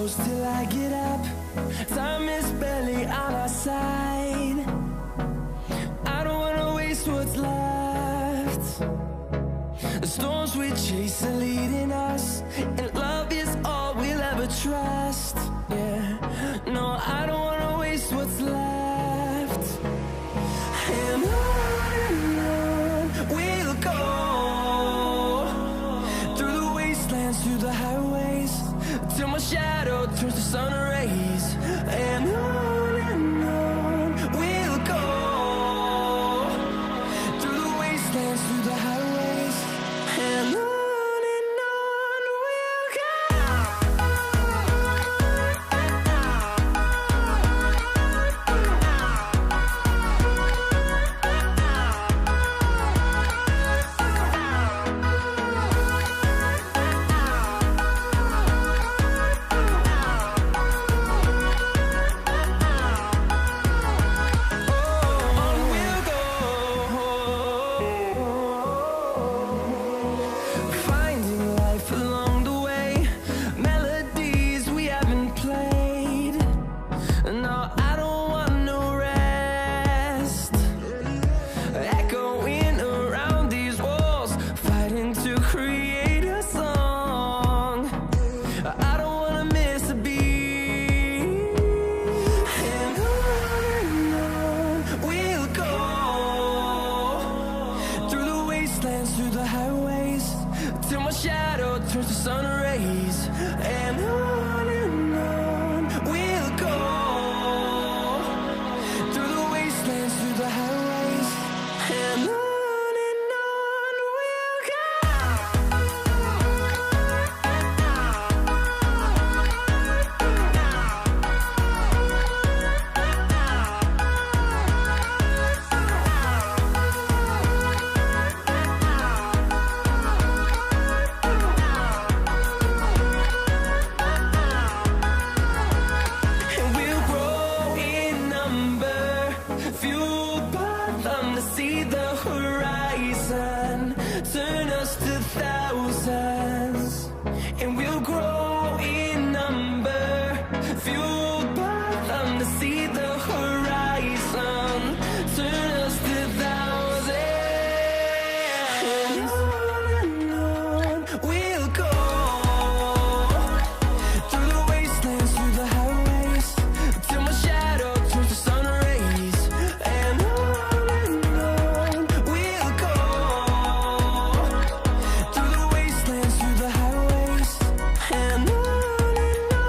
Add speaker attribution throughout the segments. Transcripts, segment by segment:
Speaker 1: close till I get up. Time is barely on our side. I don't wanna waste what's left. The storms we chase are leading us, and love is all we'll ever trust. Yeah, no, I don't wanna waste what's left. And on we'll go, through the wastelands, through the highways, till my shadow turns to sun rays. And on we'll go, through the wastelands, through the highways, and on we'll go. Through the highways, till my shadow turns to sun rays. And on we'll go, through the wastelands, through the highways, and on we'll go. Fueled by them to see the horizon, turn us to thousands, and we'll grow in number. Fueled by them to see the horizon, turn us to thousands. And on we'll go, through the wastelands, through the highways, till my shadow turns to sun rays. And on we'll go, through the wastelands, through the highways, and on we'll go.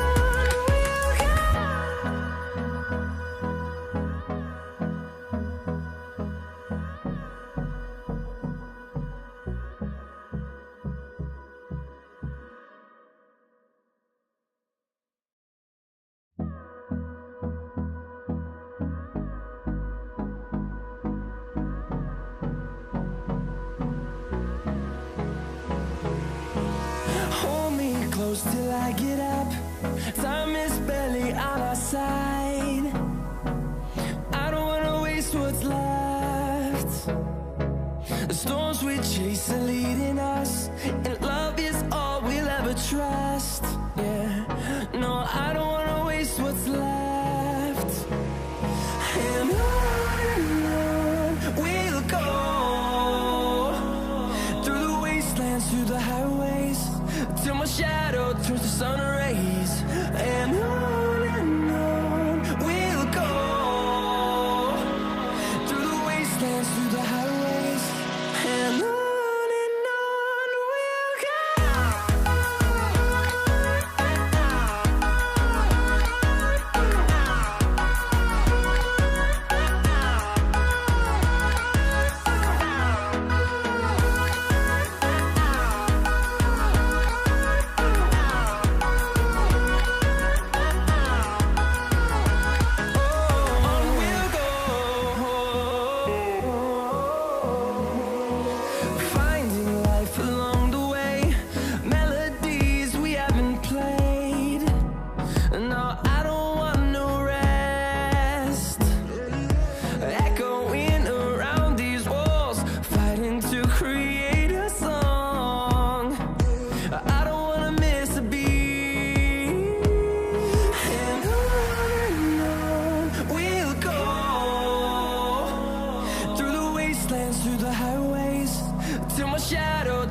Speaker 1: Hold me close till I get up. Time is barely on our side. I don't wanna waste what's left. The storms we chase are leading us, and love is all we'll ever trust. Yeah, no, I don't wanna waste what's left. And on we'll go, through the wastelands, through the highways, till my shadow turns to sun rays. And on we'll go, through the wastelands, through the highways, and on we'll go.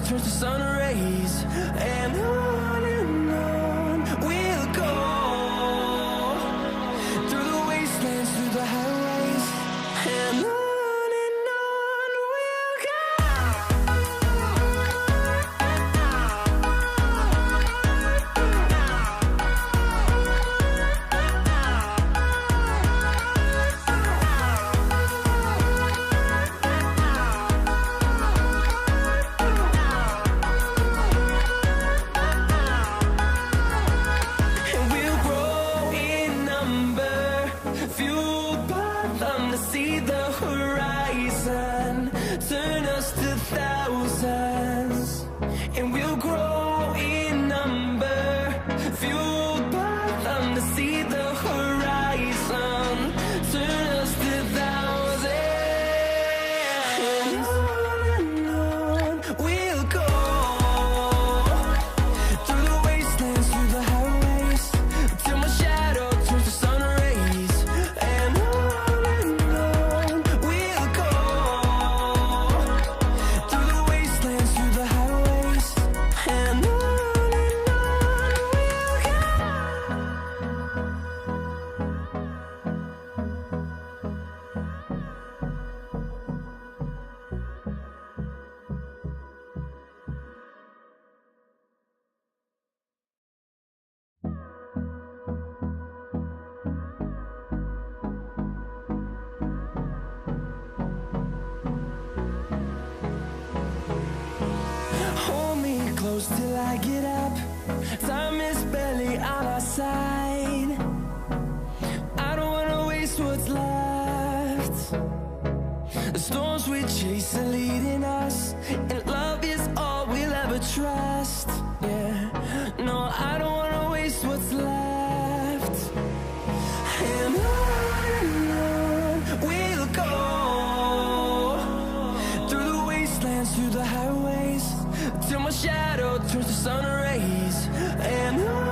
Speaker 1: turns to sun rays, and on we'll go, through the wastelands, through the highways, and on we'll go. See the horizon, turn us to thousands, and we'll grow in number, fueled by them to see the horizon, turn us to thousands, and on we'll go, through the wastelands, through the highways, till my shadow turns to sun rays, and close till I get up. Time is barely on our side. I don't wanna waste what's left. The storms we chase are leading us, and love is all we'll ever trust. Yeah, no, I don't wanna waste what's left. And on we'll go, through the wastelands, through the highways, till my shadow turns to sun rays, and on